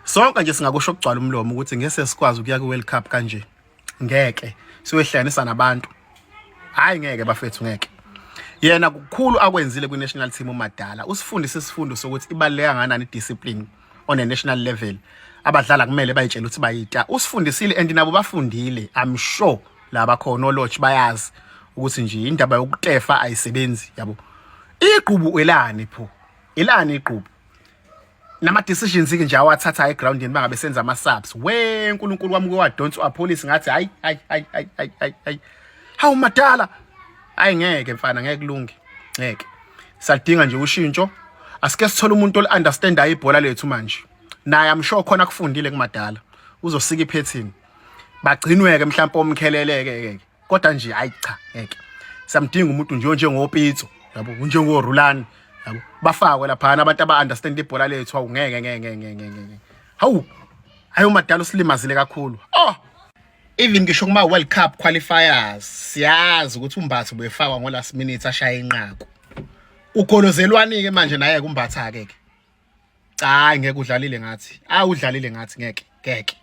sonke nje singakusho ukugcwala umlomo ukuthi ngeke sikwazi ukuya ku World Cup kanje. Ngeke siwehlanisa nabantu. Hayi ngeke bafethu ngeke. Yena kukhulu akwenzile ku national team uMadala. Usifundise isifundo sokuthi ibaleka kanani discipline on a national level. Abadlala kumele bayitshela ukuthi bayita. Usifundisile and nabo bafundile. I'm sure laba khona olotch bayazi ukuthi nje indaba yokutefa ayisebenzi yabo. Iqhubu elani pho? Elani iqhubu? Nama decisions ke nje awathatha egroundini bangabe senza ama subs. We uNkulunkulu wami ke wadonsa apolice ngathi hayi. Hawu Madala. Hayi ngeke mfana ngeke kulunge. Ngeke. Sadinga nje ushintsho. Asike sithola umuntu ounderstandayo ibhola lethu manje. Naye I'm sure khona kufundile kuMadala. Uzosika iphethini. Bagcinweke mhlawumbe omkheleleke. Kodwa nje hayi cha ngeke. Samdinga umuntu nje njengopitso, yabo, njengorulani. Yabo bafakwe lapha abantu aba-understand ibhola lethu awu ngeke. Hawu hayi uMadala usilimazile kakhulu. Even ngisho kuma World Cup qualifiers siyazi ukuthi uMbatha ubefakwa ngo last minute ashaya inqaku. Ugolozelwani ke manje naye kumbatha ke. Cha ngeke udlalile ngathi. Udlalile ngathi ngeke.